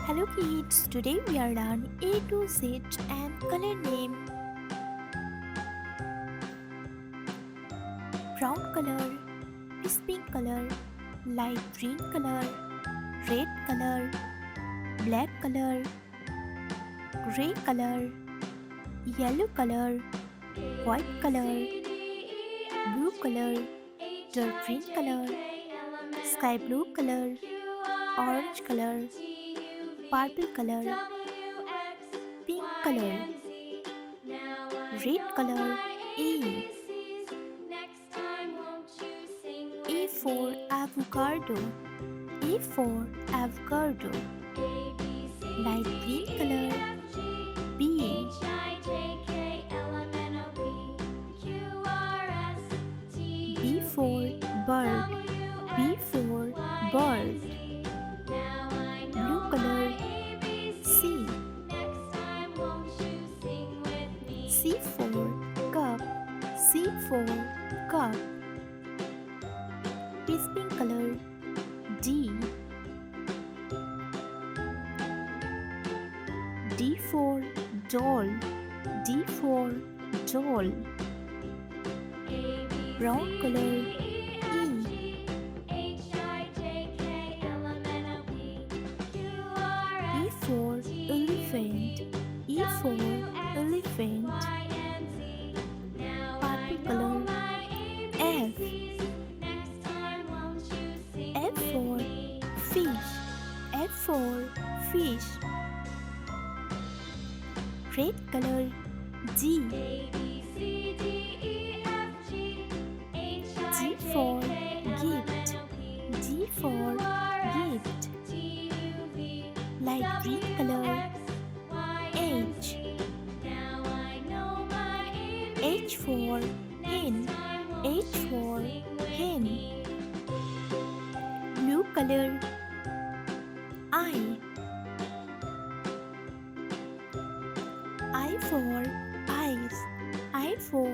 Hello kids, today we are learn A to Z and color name. Brown color, this pink color, light green color, red color, black color, gray color, yellow color, white color, blue color, dark green color, sky blue color, orange color, purple color, pink color, red color, E. A for avocado. A for avocado. Light green color. B. B for bird. B for bird. Blue color. C. C for cup. C for cup. This pink color. D. D for doll. D for doll. Brown color. E. E for elephant. E for elephant. Purple color. F. F for fish. F for fish. Red color. G. G for gift. G for gift. Light green color. H. H for hen. H for hen. Blue color. I. I for eyes. I for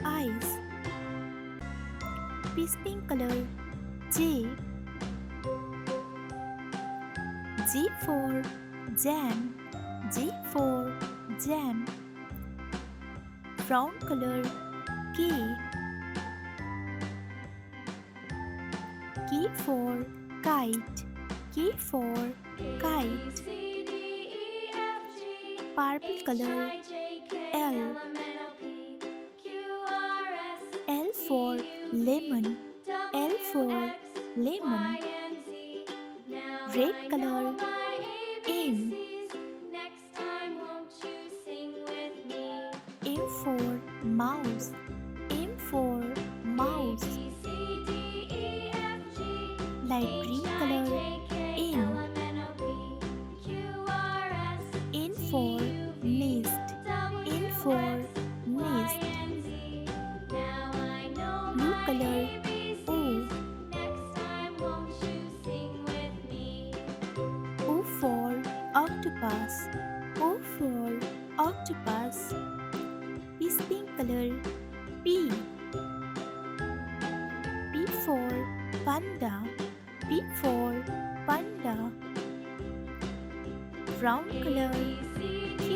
eyes. This pink color. J. J for jam. J for jam. Brown color. K. K for kite. K for kite. Purple color. L. L for lemon. L for lemon. Red color. M. M for mouse. M for mouse. Light green color. N. N for nest. N for nest. Blue color. O. O for octopus. O for octopus. This pink color. P. P for panda. P for panda. Brown color. Q.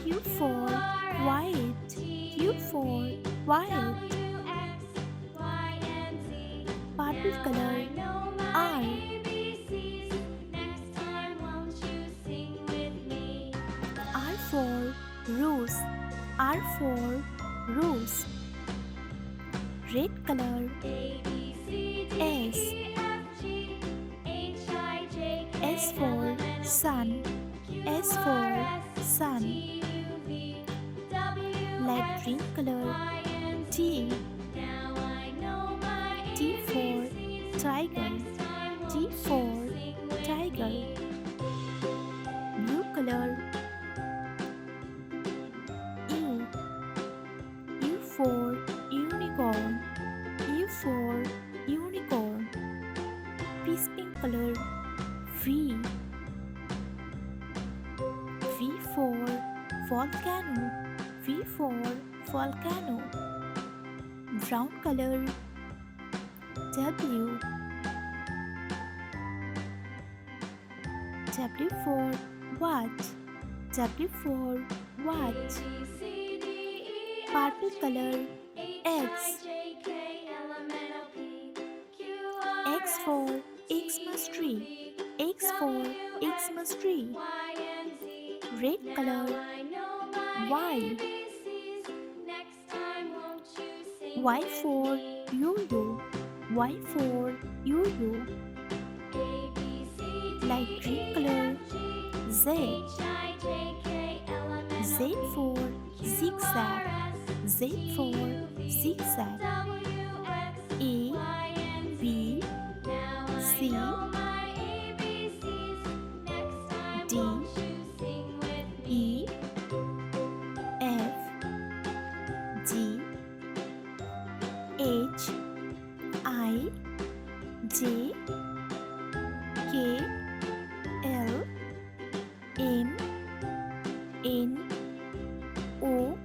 Q for white. Q for white. Purple color. R. R for rose. R for rose. Red color. S. S for sun. S for sun. Light green color. T. T for tiger. T for tiger. Blue color. U. U for unicorn. U for unicorn. Peace pink color. V. V for volcano. V for volcano. Brown color. W. W for watch. W for watch. Purple color X. X for Xmas tree. X for Xmas tree. Red color Y. Y for yo-yo. Y for yo-yo. Light green color Z. Z for zigzag. Z for zigzag. A, B, C, D, E, F, G, H, I, J, K, L, M, N, O,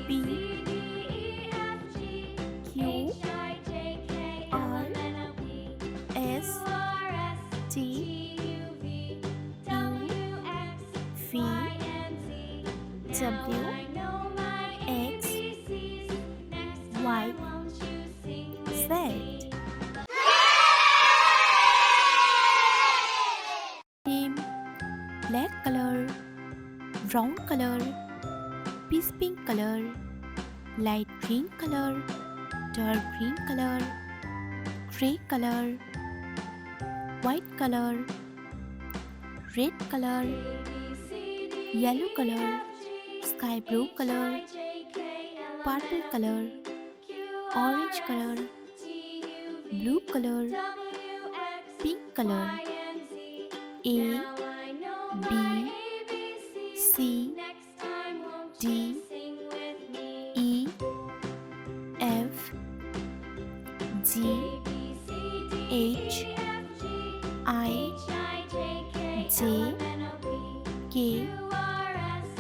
P, Q, R, S, T, U, V, W, X, Y, Z. Name black color, brown color, peach pink color, light green color, dark green color, gray color, white color, red color, yellow color, sky blue color, purple color, orange color, blue color, pink color. A, B, C, D, E, F, G, H, I, J, K,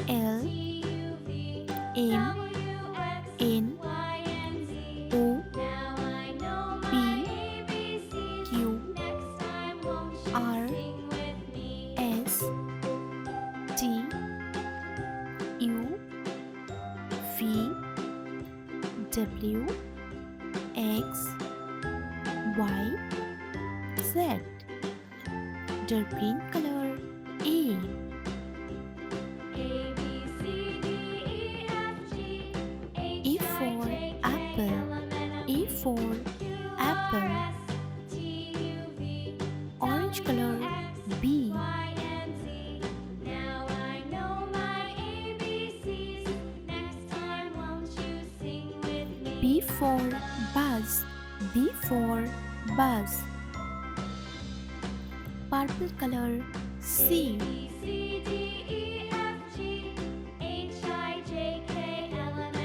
L, M, N, O, P, Q, R, S, T, U, V, W, X, Y, Z. Dark green color A. A for apple. A for apple. Orange color B. B for buzz. B for buzz. Purple color C.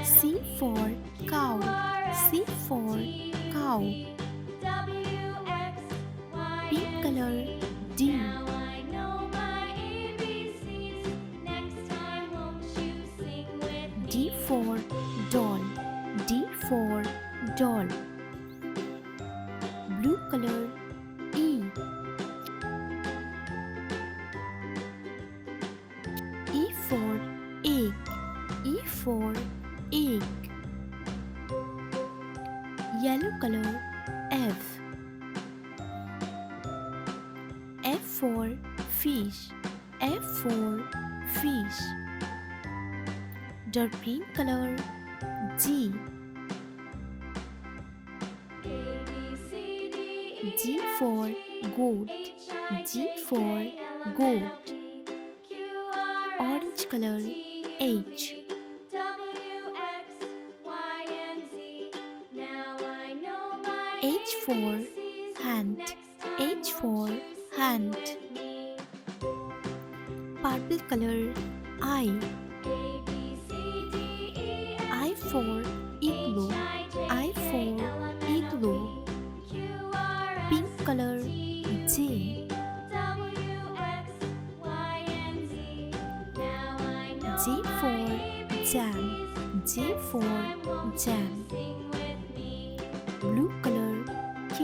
C for cow. C for cow. Pink color D. D for doll. D for doll. Blue color E. E for egg. E for egg. Yellow color F. F for fish. F for fish. Dark green color G. G for goat. G for goat. Orange color H. H for hand. H for hand. Purple color I. I for igloo. I for igloo. Pink color J. J for jam. J for jam. Blue color K.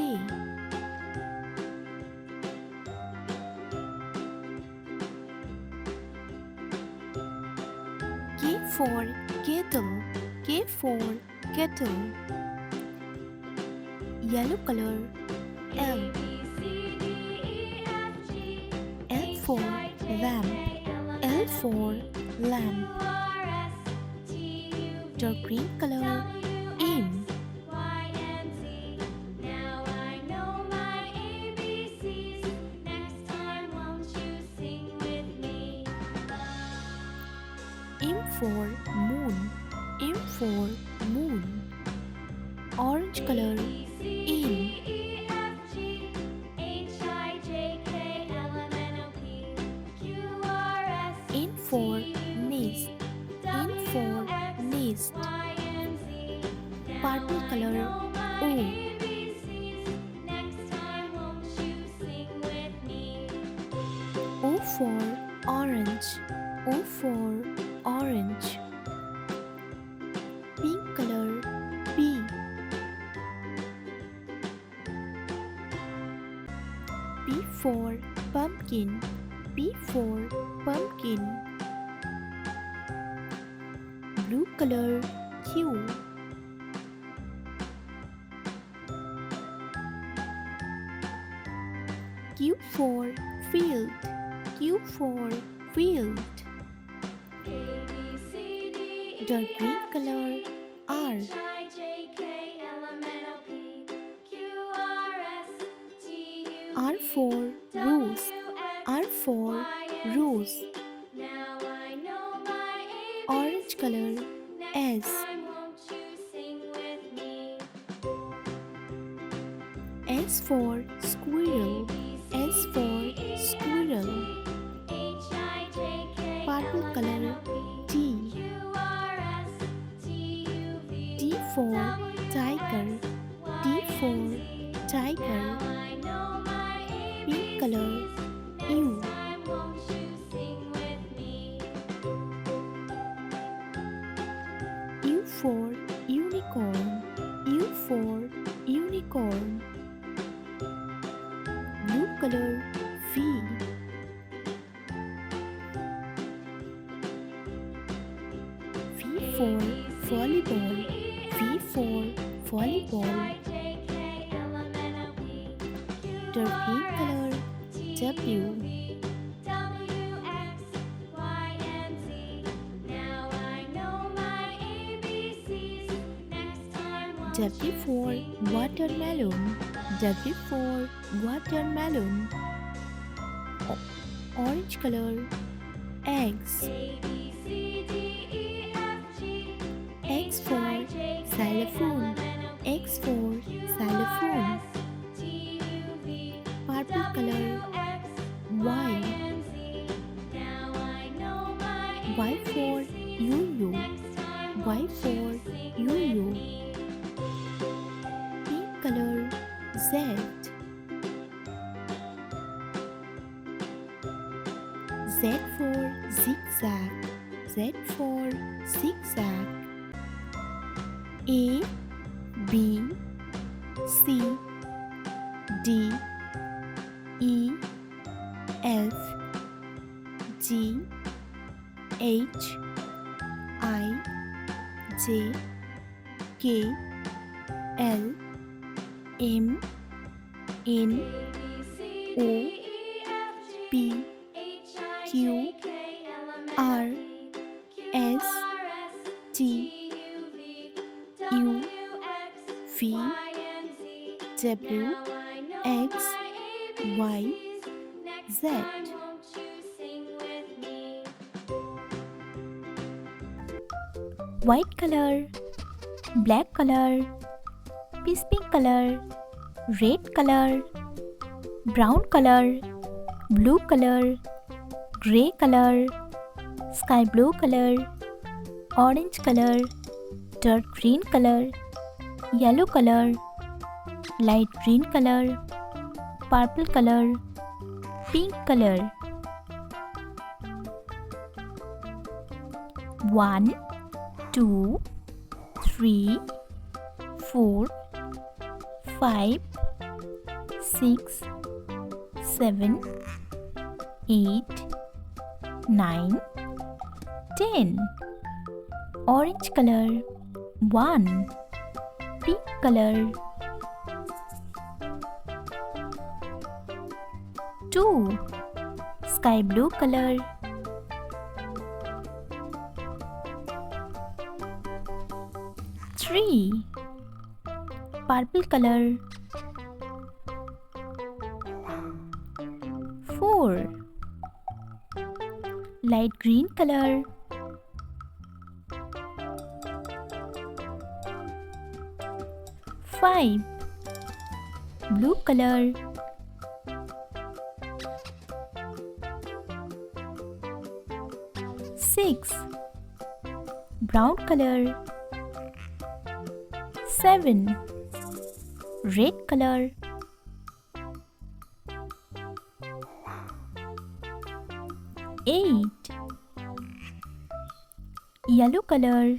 for kettle. K for kettle. Yellow color. L. L for lamp. L for lamp. Dark green color. M. M for moon. M for moon. Orange color. N. N for nest. N for nest. Purple color. O. O for orange. O for orange. Pink color. P. P for pumpkin. P for pumpkin. Blue color. Q. Q for field. Q for field. Dark green color. R. R for rose. R for rose. Orange color. S. S for squirrel. S for squirrel. Purple color. T. T for tiger. T for tiger. Pink color. U. U for unicorn. U for unicorn. Blue color. V. V for volleyball. V for volleyball. Dark green color. W. W for watermelon. W for watermelon. Orange color. X. X for xylophone. X for xylophone. Purple color. Y. Y for yo-yo. Y for yo-yo. Pink color. Z. Z for zigzag. Z for zigzag. A, B, C, D, E, F, G, H, I, J, K, L, M, N, O, P, Q, R, S, T, U, V, W, X, Y, Z. White color, black color, peach pink color, red color, brown color, blue color, grey color, sky blue color, orange color, dark green color, yellow color, light green color, purple color, pink color. 1, 2, 3, 4, 5, 6, 7, 8, 9, 10. orange color 1, pink color 2, sky blue color 3, purple color 4, light green color 5, blue color 6, brown color 7, red color 8, yellow color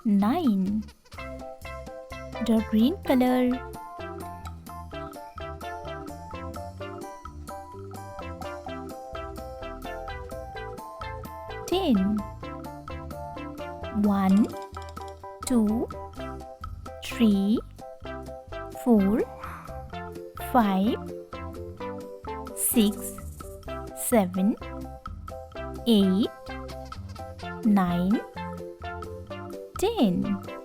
9, dark green color 10, 1, 2, 3, 4, 5, 6, 7, 8, 9, 10.